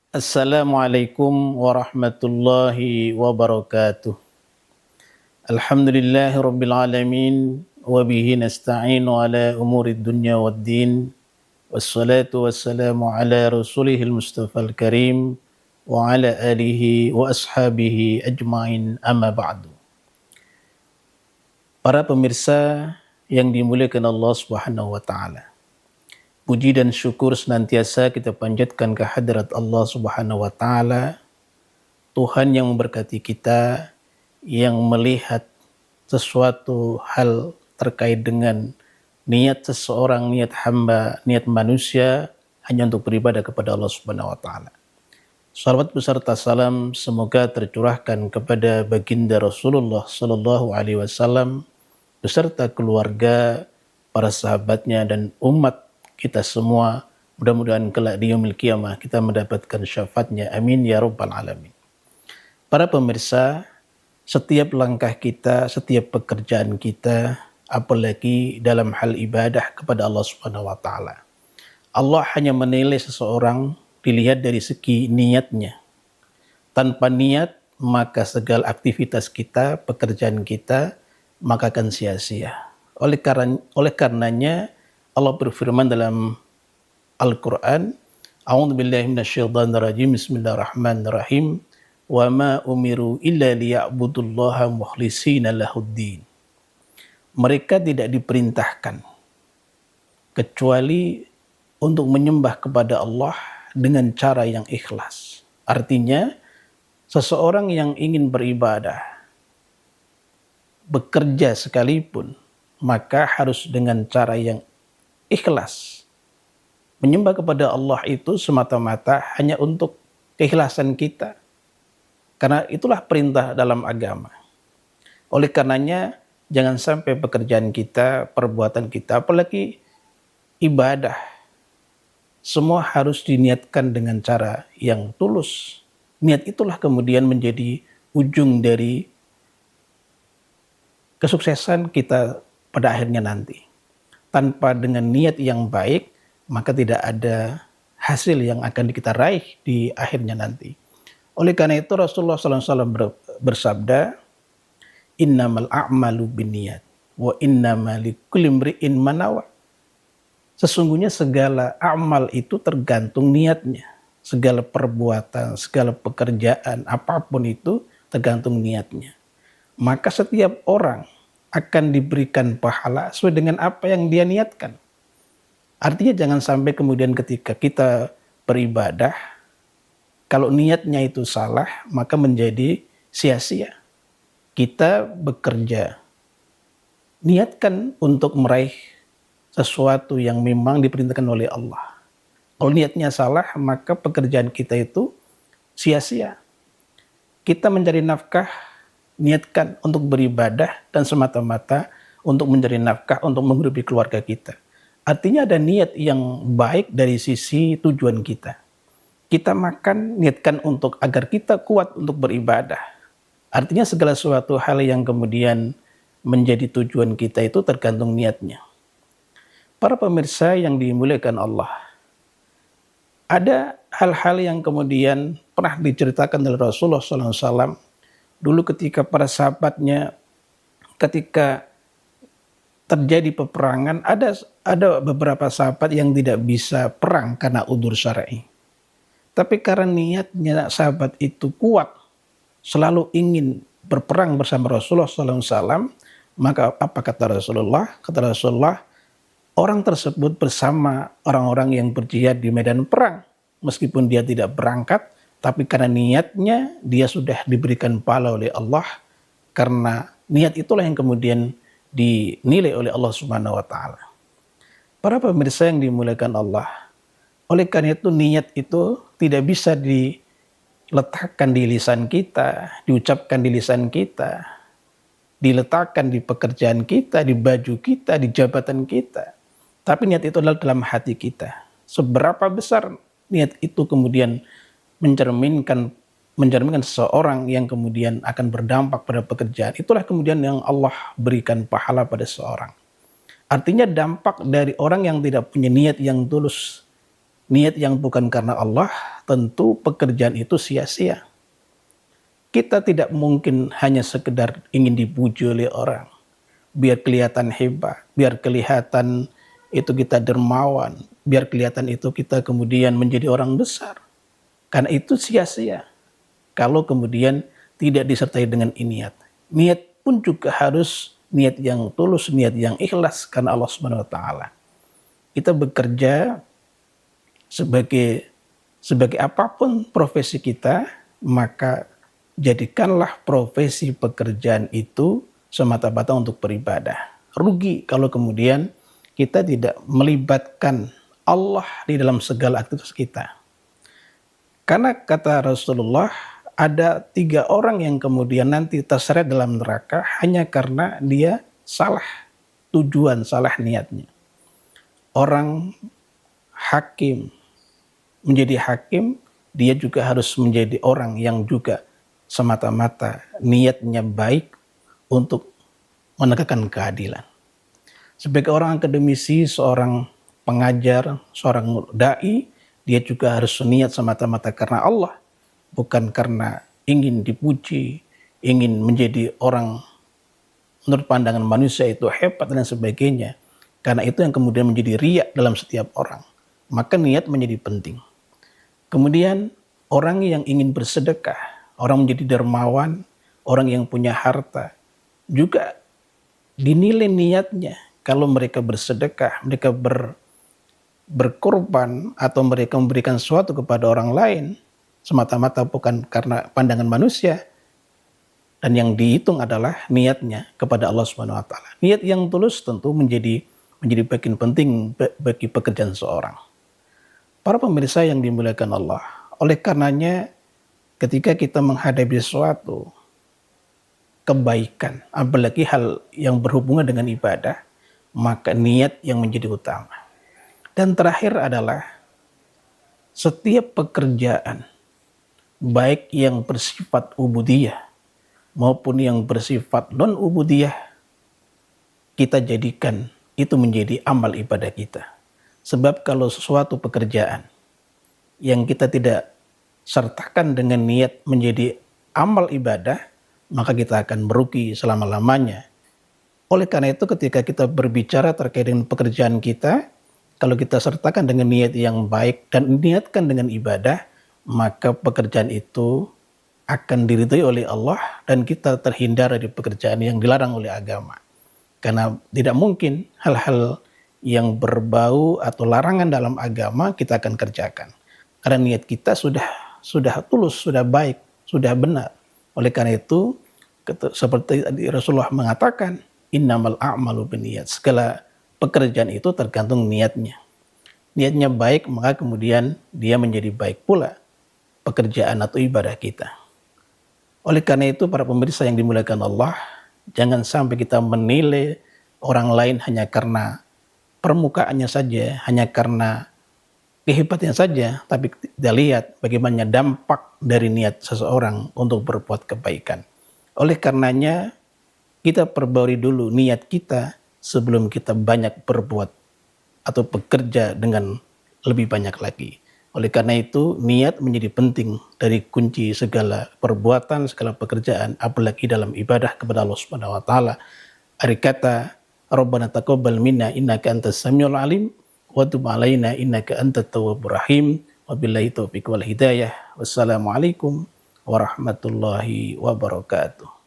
Assalamualaikum warahmatullahi wabarakatuh. Alhamdulillahi rabbil alamin wa bihi nasta'inu ala umurid dunya waddin. Wassalatu wassalamu ala rasulihil mustafal karim wa ala alihi wa ashabihi ajmain amma ba'du. Para pemirsa yang dimuliakan Allah Subhanahu wa taala. Puji dan syukur senantiasa kita panjatkan ke hadirat Allah Subhanahu wa taala, Tuhan yang memberkati kita, yang melihat sesuatu hal terkait dengan niat seseorang, niat hamba, niat manusia hanya untuk beribadah kepada Allah Subhanahu wa taala. Salawat beserta salam semoga tercurahkan kepada baginda Rasulullah sallallahu alaihi wasallam beserta keluarga, para sahabatnya dan umat kita semua. Mudah-mudahan kelak di yaumil qiyamah kita mendapatkan syafaatnya. Amin ya rabbal alamin. Para pemirsa, setiap langkah kita, setiap pekerjaan kita, apalagi dalam hal ibadah kepada Allah Subhanahu wa taala, Allah hanya menilai seseorang dilihat dari segi niatnya. Tanpa niat, maka segala aktivitas kita, pekerjaan kita, maka akan sia-sia. Oleh karenanya Allah berfirman dalam Al-Quran, A'udzubillahi minasyaitonirrajim, Bismillahirrahmanirrahim, wa ma umiru illa liya'budullaha mukhlishina lahuddin. Mereka tidak diperintahkan kecuali untuk menyembah kepada Allah dengan cara yang ikhlas. Artinya, seseorang yang ingin beribadah, bekerja sekalipun, maka harus dengan cara yang ikhlas. Menyembah kepada Allah itu semata-mata hanya untuk keikhlasan kita. Karena itulah perintah dalam agama. Oleh karenanya, jangan sampai pekerjaan kita, perbuatan kita, apalagi ibadah, semua harus diniatkan dengan cara yang tulus. Niat itulah kemudian menjadi ujung dari kesuksesan kita pada akhirnya nanti. Tanpa dengan niat yang baik, maka tidak ada hasil yang akan kita raih di akhirnya nanti. Oleh karena itu Rasulullah SAW bersabda, innamal a'malu binniyat wa innamal likulli imri'in ma nawa. Sesungguhnya segala amal itu tergantung niatnya. Segala perbuatan, segala pekerjaan, apapun itu tergantung niatnya. Maka setiap orang akan diberikan pahala sesuai dengan apa yang dia niatkan. Artinya jangan sampai kemudian ketika kita beribadah, kalau niatnya itu salah, maka menjadi sia-sia. Kita bekerja, niatkan untuk meraih sesuatu yang memang diperintahkan oleh Allah. Kalau niatnya salah, maka pekerjaan kita itu sia-sia. Kita mencari nafkah, niatkan untuk beribadah dan semata-mata untuk mencari nafkah, untuk menghidupi keluarga kita. Artinya ada niat yang baik dari sisi tujuan kita. Kita makan, niatkan agar kita kuat untuk beribadah. Artinya segala suatu hal yang kemudian menjadi tujuan kita itu tergantung niatnya. Para pemirsa yang dimuliakan Allah, ada hal-hal yang kemudian pernah diceritakan oleh Rasulullah SAW. Dulu ketika para sahabatnya, ketika terjadi peperangan, ada beberapa sahabat yang tidak bisa perang karena udzur syar'i. Tapi karena niatnya sahabat itu kuat, selalu ingin berperang bersama Rasulullah SAW, maka apa kata Rasulullah? Kata Rasulullah, orang tersebut bersama orang-orang yang berjihad di medan perang. Meskipun dia tidak berangkat, tapi karena niatnya dia sudah diberikan pahala oleh Allah, karena niat itulah yang kemudian dinilai oleh Allah Subhanahu wa taala. Para pemirsa yang dimuliakan Allah, oleh karena itu niat itu tidak bisa diletakkan di lisan kita, diucapkan di lisan kita, diletakkan di pekerjaan kita, di baju kita, di jabatan kita. Tapi niat itu adalah dalam hati kita. Seberapa besar niat itu kemudian mencerminkan seseorang yang kemudian akan berdampak pada pekerjaan, itulah kemudian yang Allah berikan pahala pada seseorang. Artinya dampak dari orang yang tidak punya niat yang tulus niat yang bukan karena Allah, tentu pekerjaan itu sia-sia. Kita tidak mungkin hanya sekedar ingin dipuji oleh orang, biar kelihatan hebat, biar kelihatan itu kita dermawan, biar kelihatan itu kita kemudian menjadi orang besar. Karena itu sia-sia kalau kemudian tidak disertai dengan niat. Niat pun juga harus niat yang tulus, niat yang ikhlas karena Allah Subhanahu wa taala. Kita bekerja sebagai apapun profesi kita, maka jadikanlah profesi pekerjaan itu semata-mata untuk beribadah. Rugi kalau kemudian kita tidak melibatkan Allah di dalam segala aktivitas kita. Karena kata Rasulullah, ada 3 orang yang kemudian nanti terseret dalam neraka hanya karena dia salah tujuan, salah niatnya. Orang hakim, menjadi hakim, dia juga harus menjadi orang yang juga semata-mata niatnya baik untuk menegakkan keadilan. Sebagai orang akademisi, seorang pengajar, seorang dai, dia juga harus niat semata-mata karena Allah, bukan karena ingin dipuji, ingin menjadi orang menurut pandangan manusia itu hebat dan sebagainya. Karena itu yang kemudian menjadi riya dalam setiap orang. Maka niat menjadi penting. Kemudian orang yang ingin bersedekah, orang menjadi dermawan, orang yang punya harta, juga dinilai niatnya. Kalau mereka bersedekah, mereka berkorban, atau mereka memberikan sesuatu kepada orang lain, semata-mata bukan karena pandangan manusia, dan yang dihitung adalah niatnya kepada Allah Subhanahu wa taala. Niat yang tulus tentu menjadi bagian penting bagi pekerjaan seorang. Para pemirsa yang dimuliakan Allah, oleh karenanya ketika kita menghadapi suatu kebaikan, apalagi hal yang berhubungan dengan ibadah, maka niat yang menjadi utama. Dan terakhir adalah setiap pekerjaan, baik yang bersifat ubudiyah maupun yang bersifat non-ubudiyah, kita jadikan itu menjadi amal ibadah kita. Sebab kalau sesuatu pekerjaan yang kita tidak sertakan dengan niat menjadi amal ibadah, maka kita akan merugi selama-lamanya. Oleh karena itu ketika kita berbicara terkait dengan pekerjaan kita, kalau kita sertakan dengan niat yang baik dan niatkan dengan ibadah, maka pekerjaan itu akan diridhai oleh Allah dan kita terhindar dari pekerjaan yang dilarang oleh agama. Karena tidak mungkin hal-hal yang berbau atau larangan dalam agama kita akan kerjakan. Karena niat kita sudah tulus, sudah baik, sudah benar. Oleh karena itu, seperti Rasulullah mengatakan, innamal a'malu binniyat. Segala pekerjaan itu tergantung niatnya. Niatnya baik, maka kemudian dia menjadi baik pula pekerjaan atau ibadah kita. Oleh karena itu, para pemirsa yang dimuliakan Allah, jangan sampai kita menilai orang lain hanya karena permukaannya saja, hanya karena kehebatannya saja, tapi tidak lihat bagaimana dampak dari niat seseorang untuk berbuat kebaikan. Oleh karenanya, kita perbarui dulu niat kita sebelum kita banyak berbuat atau bekerja dengan lebih banyak lagi. Oleh karena itu, niat menjadi penting dari kunci segala perbuatan, segala pekerjaan, apalagi dalam ibadah kepada Allah Subhanahu wa taala. Ari kata, Rabbana taqabbal minna innaka antas samiul alim wa tub alaina innaka antat tawwabur rahim. Wabillahi taufiq wal hidayah. Wassalamualaikum warahmatullahi wabarakatuh.